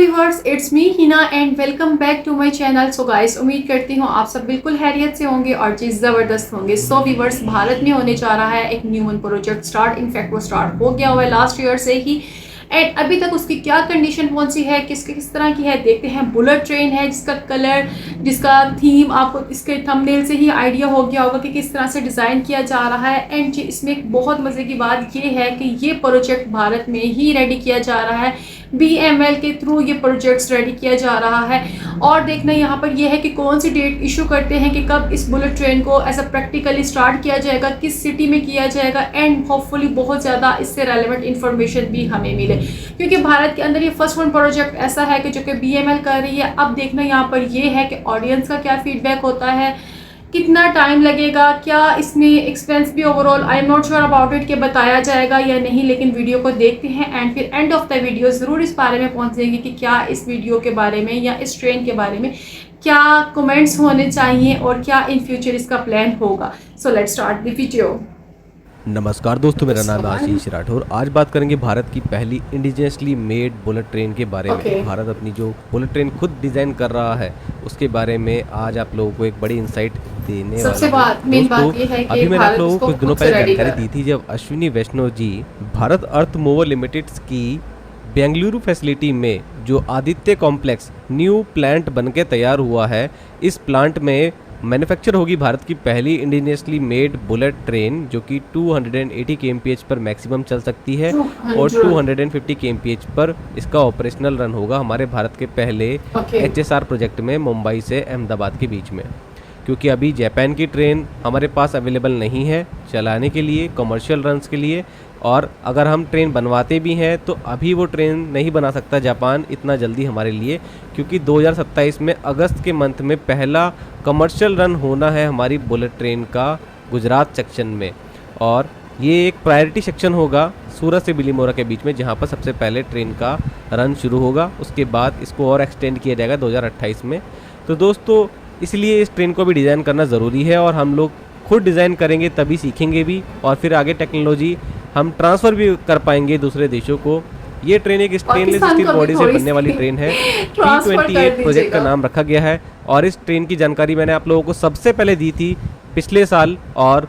Viewers, it's me Hina and welcome back to my channel. So guys, उम्मीद करती हूँ आप सब बिल्कुल खैरियत से होंगे और चीज़ ज़बरदस्त होंगे। सो व्यूवर्स, भारत में होने जा रहा है एक न्यू प्रोजेक्ट स्टार्ट। इनफैक्ट वो स्टार्ट हो गया हुआ है लास्ट ईयर से ही एंड अभी तक उसकी क्या कंडीशन कौन सी है, किस तरह की है, देखते हैं। बुलेट ट्रेन है जिसका कलर, जिसका थीम आपको इसके थंबनेल से ही आइडिया हो गया होगा कि किस तरह से डिज़ाइन किया जा रहा है। एंड इसमें एक बहुत मज़े की बात ये है कि ये प्रोजेक्ट भारत में ही रेडी किया जा रहा है, BML के थ्रू ये प्रोजेक्ट्स रेडी किया जा रहा है। और देखना यहाँ पर यह है कि कौन सी डेट इशू करते हैं कि कब इस बुलेट ट्रेन को ऐसा प्रैक्टिकली स्टार्ट किया जाएगा, किस सिटी में किया जाएगा एंड होपफुली बहुत ज़्यादा इससे रेलेवेंट इन्फॉर्मेशन भी हमें मिले, क्योंकि भारत के अंदर ये फर्स्ट वन प्रोजेक्ट ऐसा है कि जो कि BML कर रही है। अब देखना यहाँ पर यह है कि ऑडियंस का क्या फीडबैक होता है, कितना टाइम लगेगा, क्या इसमें एक्सपेंस भी overall I am not sure about it कि बताया जाएगा या नहीं। लेकिन वीडियो को देखते हैं एंड फिर एंड ऑफ द वीडियो ज़रूर इस बारे में पहुंचेंगे कि क्या इस वीडियो के बारे में या इस ट्रेन के बारे में क्या कमेंट्स होने चाहिए और क्या इन फ्यूचर इसका प्लान होगा। So let's start the video. नमस्कार दोस्तों, मेरा नाम है आशीष राठौर। आज बात करेंगे भारत की पहली इंडिजिनसली मेड बुलेट ट्रेन के बारे में। भारत अपनी जो बुलेट ट्रेन खुद डिजाइन कर रहा है उसके बारे में आज आप लोगों को एक बड़ी इंसाइट देने वाला हूं। दोस्तों, अभी मैंने आप लोगों को कुछ दिनों पहले जानकारी दी थी जब अश्विनी वैष्णव जी भारत अर्थ मूवर लिमिटेड की बेंगलुरु फैसिलिटी में जो आदित्य कॉम्प्लेक्स न्यू प्लांट बनके तैयार हुआ है, इस प्लांट में मैन्युफैक्चर होगी भारत की पहली इंडिजिनसली मेड बुलेट ट्रेन जो कि 280 kmph पर मैक्सिमम चल सकती है और 250 kmph पर इसका ऑपरेशनल रन होगा हमारे भारत के पहले HSR प्रोजेक्ट में मुंबई से अहमदाबाद के बीच में। क्योंकि अभी जापान की ट्रेन हमारे पास अवेलेबल नहीं है चलाने के लिए, कमर्शियल रन्स के लिए, और अगर हम ट्रेन बनवाते भी हैं तो अभी वो ट्रेन नहीं बना सकता जापान इतना जल्दी हमारे लिए, क्योंकि 2027 में अगस्त के मंथ में पहला कमर्शियल रन होना है हमारी बुलेट ट्रेन का गुजरात सेक्शन में। और ये एक प्रायोरिटी सेक्शन होगा सूरत से बिलीमोरा के बीच में, जहाँ पर सबसे पहले ट्रेन का रन शुरू होगा। उसके बाद इसको और एक्सटेंड किया जाएगा 2028 में। तो दोस्तों, इसलिए इस ट्रेन को भी डिज़ाइन करना ज़रूरी है और हम लोग खुद डिज़ाइन करेंगे तभी सीखेंगे भी और फिर आगे टेक्नोलॉजी हम ट्रांसफ़र भी कर पाएंगे दूसरे देशों को। ये ट्रेन एक स्टेनलेस स्टील बॉडी से बनने वाली ट्रेन है। T28 प्रोजेक्ट का नाम रखा गया है और इस ट्रेन की जानकारी मैंने आप लोगों को सबसे पहले दी थी पिछले साल और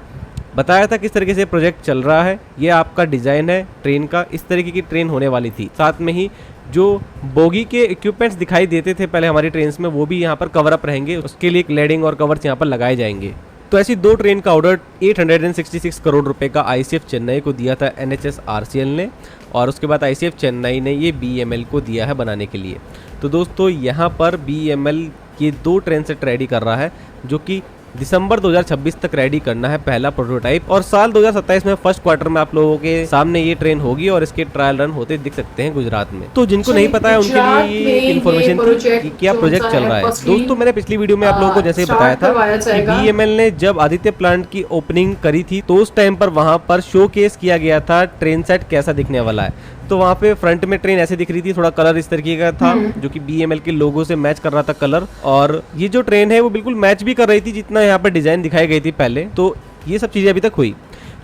बताया था किस तरीके से प्रोजेक्ट चल रहा है। ये आपका डिज़ाइन है ट्रेन का, इस तरीके की ट्रेन होने वाली थी। साथ में ही जो बोगी के इक्विपमेंट्स दिखाई देते थे पहले हमारी ट्रेन में, वो भी यहाँ पर कवर अप रहेंगे। उसके लिए क्लैडिंग और कवर्स यहाँ पर लगाए जाएंगे। तो ऐसी दो ट्रेन का ऑर्डर 866 करोड़ रुपए का ICF चेन्नई को दिया था NHSRCL ने, और उसके बाद ICF चेन्नई ने ये BML को दिया है बनाने के लिए। तो दोस्तों, यहाँ पर BML ये दो ट्रेन सेट रेडी कर रहा है जो कि दिसंबर 2026 तक रेडी करना है पहला प्रोटोटाइप, और साल 2027 में फर्स्ट क्वार्टर में आप लोगों के सामने ये ट्रेन होगी और इसके ट्रायल रन होते दिख सकते हैं गुजरात में। तो जिनको नहीं पता है उनके लिए ये इन्फॉर्मेशन थी कि क्या प्रोजेक्ट चल रहा है। दोस्तों, मैंने पिछली वीडियो में आप लोगों को जैसे बताया था कि BML ने जब आदित्य प्लांट की ओपनिंग करी थी तो उस टाइम पर वहां पर शो केस किया गया था ट्रेन सेट कैसा दिखने वाला है। तो वहाँ पे फ्रंट में ट्रेन ऐसे दिख रही थी, थोड़ा कलर इस तरीके का था जो कि BML के लोगो से मैच कर रहा था कलर, और ये जो ट्रेन है वो बिल्कुल मैच भी कर रही थी जितना यहाँ पर डिजाइन दिखाई गई थी पहले। तो ये सब चीजें अभी तक हुई,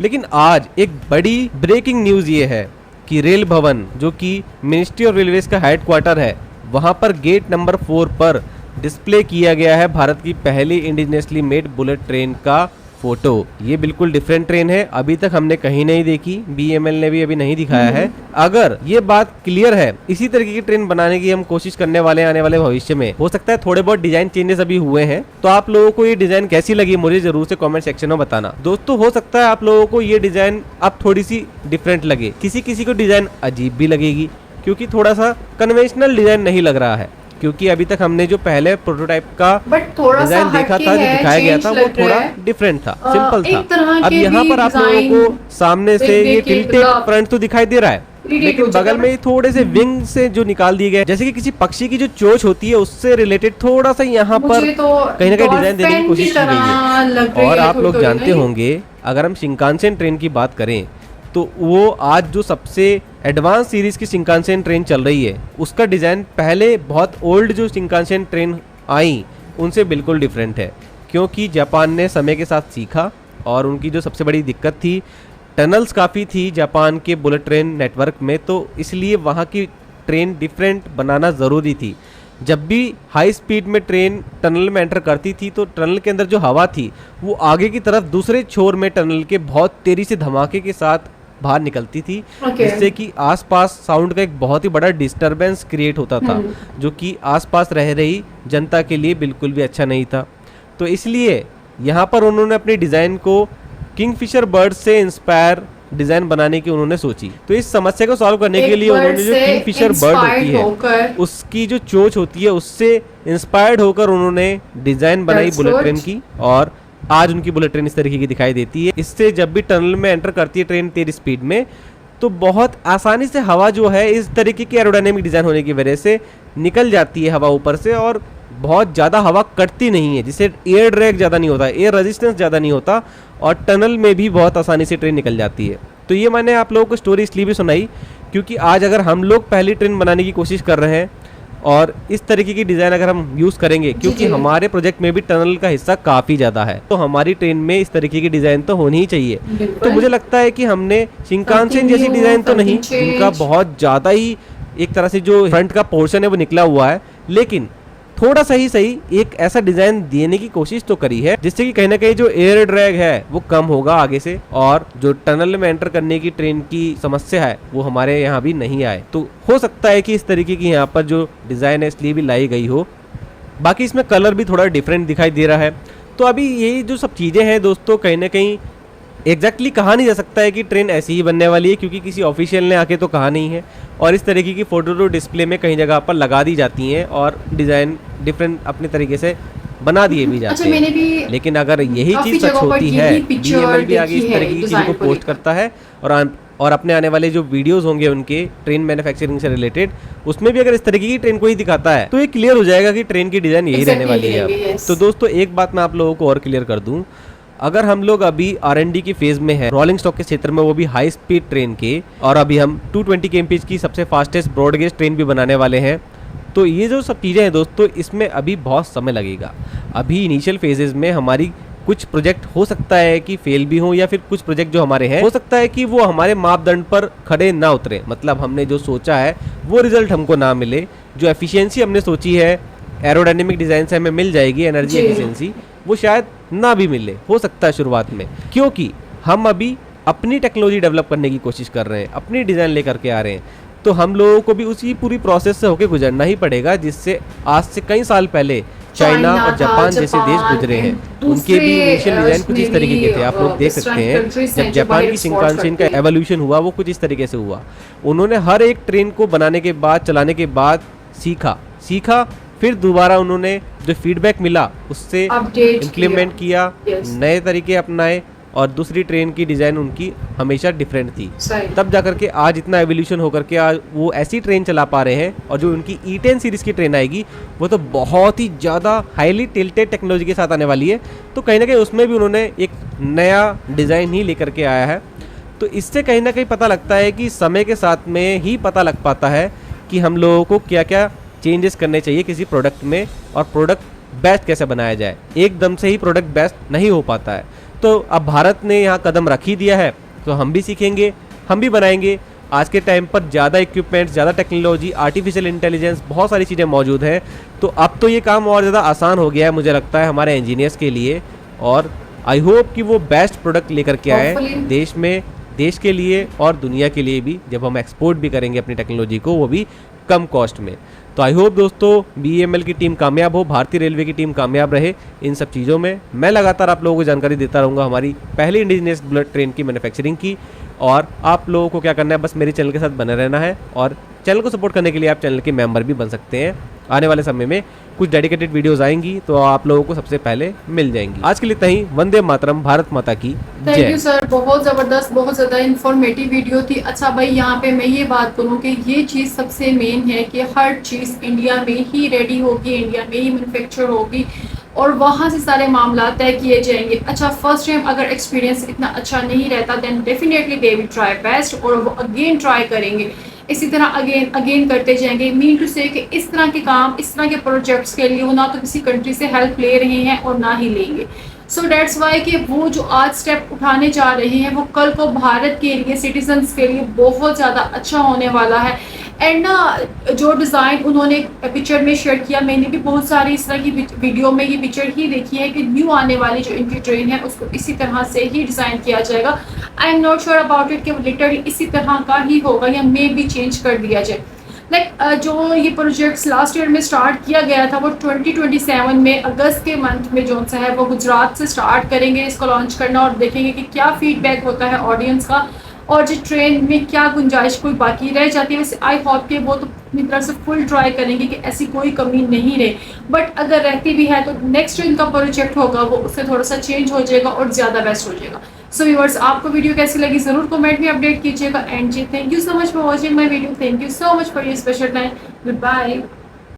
लेकिन आज एक बड़ी ब्रेकिंग न्यूज ये है कि रेल भवन जो कि मिनिस्ट्री ऑफ रेलवेज का हेड क्वार्टर है, वहाँ पर गेट नंबर 4 पर डिस्प्ले किया गया है भारत की पहली इंडिजिनसली मेड बुलेट ट्रेन का फोटो। ये बिल्कुल डिफरेंट ट्रेन है, अभी तक हमने कहीं नहीं देखी, BML ने भी अभी नहीं दिखाया है। अगर ये बात क्लियर है, इसी तरीके की ट्रेन बनाने की हम कोशिश करने वाले हैं आने वाले भविष्य में। हो सकता है थोड़े बहुत डिजाइन चेंजेस अभी हुए हैं, तो आप लोगों को ये डिजाइन कैसी लगी मुझे जरूर से कमेंट सेक्शन में बताना। दोस्तों, हो सकता है आप लोगों को ये डिजाइन अब थोड़ी सी डिफरेंट लगे, किसी किसी को डिजाइन अजीब भी लगेगी क्योंकि थोड़ा सा कन्वेंशनल डिजाइन नहीं लग रहा है, क्योंकि अभी तक हमने जो पहले प्रोटोटाइप का डिजाइन देखा था, जो दिखाया गया था, वो थोड़ा डिफरेंट था, सिंपल था। अब यहाँ पर आप लोगों को सामने से ये टिल्टेड फ्रंट तो दिखाई दे रहा है, लेकिन बगल में थोड़े से विंग से जो निकाल दिए गए, जैसे कि किसी पक्षी की जो चोंच होती है उससे रिलेटेड थोड़ा सा यहाँ पर कहीं ना कहीं डिजाइन देने की कोशिश की गई है। और आप लोग जानते होंगे, अगर हम शिंकानसेन ट्रेन की बात करें तो वो आज जो सबसे एडवांस सीरीज की शिंकानसेन ट्रेन चल रही है उसका डिज़ाइन पहले बहुत ओल्ड जो शिंकानसेन ट्रेन आई उनसे बिल्कुल डिफरेंट है, क्योंकि जापान ने समय के साथ सीखा और उनकी जो सबसे बड़ी दिक्कत थी, टनल्स काफ़ी थी जापान के बुलेट ट्रेन नेटवर्क में, तो इसलिए वहाँ की ट्रेन डिफरेंट बनाना ज़रूरी थी। जब भी हाई स्पीड में ट्रेन टनल में एंटर करती थी तो टनल के अंदर जो हवा थी वो आगे की तरफ दूसरे छोर में टनल के बहुत तेज़ी से धमाके के साथ बाहर निकलती थी, जिससे कि आसपास साउंड का एक बहुत ही बड़ा डिस्टरबेंस क्रिएट होता था, जो कि आसपास रह रही जनता के लिए बिल्कुल भी अच्छा नहीं था। तो इसलिए यहाँ पर उन्होंने अपनी डिज़ाइन को किंगफिशर बर्ड से इंस्पायर डिज़ाइन बनाने की उन्होंने सोची। तो इस समस्या को सॉल्व करने के लिए उन्होंने जो किंगफिशर बर्ड होती है उसकी जो चोंच होती है उससे इंस्पायर्ड होकर उन्होंने डिज़ाइन बनाई बुलेट ट्रेन की, और आज उनकी बुलेट ट्रेन इस तरीके की दिखाई देती है। इससे जब भी टनल में एंटर करती है ट्रेन तेज स्पीड में तो बहुत आसानी से हवा जो है इस तरीके की एरोडायनेमिक डिज़ाइन होने की वजह से निकल जाती है हवा ऊपर से, और बहुत ज़्यादा हवा कटती नहीं है, जिससे एयर ड्रैग ज़्यादा नहीं होता, एयर रेजिस्टेंस ज़्यादा नहीं होता, और टनल में भी बहुत आसानी से ट्रेन निकल जाती है। तो ये मैंने आप लोगों को स्टोरी इसलिए भी सुनाई क्योंकि आज अगर हम लोग पहली ट्रेन बनाने की कोशिश कर रहे हैं और इस तरीके की डिज़ाइन अगर हम यूज़ करेंगे, क्योंकि हमारे प्रोजेक्ट में भी टनल का हिस्सा काफ़ी ज़्यादा है, तो हमारी ट्रेन में इस तरीके की डिज़ाइन तो होनी ही चाहिए। तो मुझे लगता है कि हमने शिंकानसेन जैसी डिज़ाइन तो नहीं, जिनका बहुत ज़्यादा ही एक तरह से जो फ्रंट का पोर्शन है वो निकला हुआ है, लेकिन थोड़ा सा ही सही एक ऐसा डिज़ाइन देने की कोशिश तो करी है जिससे कि कहीं ना कहीं जो एयर ड्रैग है वो कम होगा आगे से, और जो टनल में एंटर करने की ट्रेन की समस्या है वो हमारे यहाँ भी नहीं आए। तो हो सकता है कि इस तरीके की यहाँ पर जो डिज़ाइन है इसलिए भी लाई गई हो। बाकी इसमें कलर भी थोड़ा डिफरेंट दिखाई दे रहा है। तो अभी ये जो सब चीज़ें हैं दोस्तों, कहीं ना कहीं एग्जैक्टली कहा नहीं जा सकता है कि ट्रेन ऐसी ही बनने वाली है, क्योंकि किसी ऑफिशियल ने आके तो कहा नहीं है, और इस तरीके की फ़ोटो तो डिस्प्ले में कहीं जगह पर लगा दी जाती हैं और डिज़ाइन डिफरेंट अपने तरीके से बना दिए भी जाते हैं। लेकिन अगर यही चीज़ सच होती है, BEML भी आगे इस तरीके की चीज़ों को पोस्ट करता है, और अपने आने वाले जो वीडियोस होंगे उनके ट्रेन मैन्युफैक्चरिंग से रिलेटेड, उसमें भी अगर इस तरीके की ट्रेन को ही दिखाता है तो ये क्लियर हो जाएगा कि ट्रेन की डिज़ाइन यही रहने वाली है अब। तो दोस्तों एक बात मैं आप लोगों को और क्लियर कर दूं, अगर हम लोग अभी R&D की फेज में है रोलिंग स्टॉक के क्षेत्र में, वो भी हाई स्पीड ट्रेन के, और अभी हम 220 kmph की सबसे फास्टेस्ट ब्रॉडगेज ट्रेन भी बनाने वाले हैं, तो ये जो सब चीज़ें हैं दोस्तों इसमें अभी बहुत समय लगेगा। अभी इनिशियल फेजेस में हमारी कुछ प्रोजेक्ट हो सकता है कि फेल भी हों, या फिर कुछ प्रोजेक्ट जो हमारे हैं हो सकता है कि वो हमारे मापदंड पर खड़े ना उतरे, मतलब हमने जो सोचा है वो रिजल्ट हमको ना मिले। जो एफिशिएंसी हमने सोची है एरोडायनेमिक डिज़ाइन से हमें मिल जाएगी, एनर्जी एफिशिएंसी, वो शायद ना भी मिले, हो सकता है शुरुआत में, क्योंकि हम अभी अपनी टेक्नोलॉजी डेवलप करने की कोशिश कर रहे हैं, अपनी डिज़ाइन लेकर के आ रहे हैं। तो हम लोगों को भी उसी पूरी प्रोसेस से होकर गुजरना ही पड़ेगा, जिससे आज से कई साल पहले चाइना और जापान जैसे देश गुजरे हैं, उनके भी इनिशियल डिज़ाइन कुछ इस तरीके के थे। आप लोग देख सकते हैं जब जापान की शिंकानसेन का एवोल्यूशन हुआ वो कुछ इस तरीके से हुआ। उन्होंने हर एक ट्रेन को बनाने के बाद, चलाने के बाद सीखा, फिर दोबारा उन्होंने जो फीडबैक मिला उससे इम्प्लीमेंट किया, नए तरीके अपनाए, और दूसरी ट्रेन की डिज़ाइन उनकी हमेशा डिफरेंट थी। तब जाकर के आज इतना एवोल्यूशन होकर के आज वो ऐसी ट्रेन चला पा रहे हैं, और जो उनकी E10 सीरीज़ की ट्रेन आएगी वो तो बहुत ही ज़्यादा हाईली टिल्टेड टेक्नोलॉजी के साथ आने वाली है। तो कहीं ना कहीं उसमें भी उन्होंने एक नया डिज़ाइन ही लेकर के आया है। तो इससे कहीं ना कहीं पता लगता है कि समय के साथ में ही पता लग पाता है कि हम लोगों को क्या क्या चेंजेस करने चाहिए किसी प्रोडक्ट में, और प्रोडक्ट बेस्ट कैसे बनाया जाए। एकदम से ही प्रोडक्ट बेस्ट नहीं हो पाता है। तो अब भारत ने यहाँ कदम रख ही दिया है, तो हम भी सीखेंगे, हम भी बनाएंगे। आज के टाइम पर ज़्यादा इक्विपमेंट, ज़्यादा टेक्नोलॉजी, आर्टिफिशियल इंटेलिजेंस, बहुत सारी चीज़ें मौजूद हैं। तो अब तो ये काम और ज़्यादा आसान हो गया है मुझे लगता है हमारे इंजीनियर्स के लिए, और आई होप कि वो बेस्ट प्रोडक्ट लेकर के आए देश में, देश के लिए और दुनिया के लिए भी, जब हम एक्सपोर्ट भी करेंगे अपनी टेक्नोलॉजी को, वो भी कम कॉस्ट में। तो आई होप दोस्तों BEML की टीम कामयाब हो, भारतीय रेलवे की टीम कामयाब रहे इन सब चीज़ों में। मैं लगातार आप लोगों को जानकारी देता रहूँगा हमारी पहली इंडिजिनियस बुलेट ट्रेन की मैन्युफैक्चरिंग की, और आप लोगों को क्या करना है, बस मेरे चैनल के साथ बने रहना है, और चैनल को सपोर्ट करने के लिए आप चैनल के मेंबर भी बन सकते हैं। आने वाले समय में कुछ डेडिकेटेड वीडियोस आएंगी तो आप लोगों को सबसे पहले मिल जाएंगी। आज के लिए इतना ही। वंदे मातरम, भारत माता की जय। थैंक यू सर, बहुत ज़बरदस्त, बहुत ज़्यादा इन्फॉर्मेटिव वीडियो थी। अच्छा भाई, यहाँ पे मैं ये बात करूँ कि ये चीज़ सबसे मेन है कि हर चीज़ इंडिया में ही रेडी होगी, इंडिया में ही मैन्युफैक्चर होगी, और वहाँ से सारे मामला तय किए जाएंगे। अच्छा, फर्स्ट टाइम अगर एक्सपीरियंस इतना अच्छा नहीं रहता then definitely they will try best, और वो अगेन ट्राई करेंगे, इसी तरह अगेन करते जाएंगे। मीन टू से कि इस तरह के काम, इस तरह के प्रोजेक्ट्स के लिए वो ना तो किसी कंट्री से हेल्प ले रहे हैं और ना ही लेंगे। सो डेट्स वाई कि वो जो आज स्टेप उठाने जा रहे हैं वो कल को भारत के लिए, सिटीजन्स के लिए बहुत ज़्यादा अच्छा होने वाला है। एंड ना जो डिज़ाइन उन्होंने पिक्चर में शेयर किया, मैंने भी बहुत सारी इस तरह की वीडियो में ये पिक्चर ही देखी है कि न्यू आने वाली जो इनकी ट्रेन है उसको इसी तरह से ही डिज़ाइन किया जाएगा। I am not sure about it कि लिटरली इसी तरह का ही होगा या मे भी चेंज कर दिया जाए। जो ये प्रोजेक्ट्स लास्ट ईयर में स्टार्ट किया गया था वो 2027 में अगस्त के मंथ में जो सा है वो गुजरात से स्टार्ट करेंगे इसको लॉन्च करना, और देखेंगे कि क्या फीडबैक होता है ऑडियंस का और जो ट्रेन में क्या गुंजाइश कोई बाकी रह जाती है। वैसे आई होप कि वो तो अपनी तरफ से फुल ट्राई करेंगे कि ऐसी कोई कमी नहीं रहे, बट अगर रहती भी है तो नेक्स्ट जो इनका प्रोजेक्ट होगा वो उससे थोड़ा सा चेंज हो जाएगा और ज़्यादा बेस्ट हो जाएगा। सो व्यूअर्स, आपको वीडियो कैसी लगी ज़रूर कमेंट में अपडेट कीजिएगा। एंड जी, thank you so much for watching my video, thank you so much for your special time, good bye.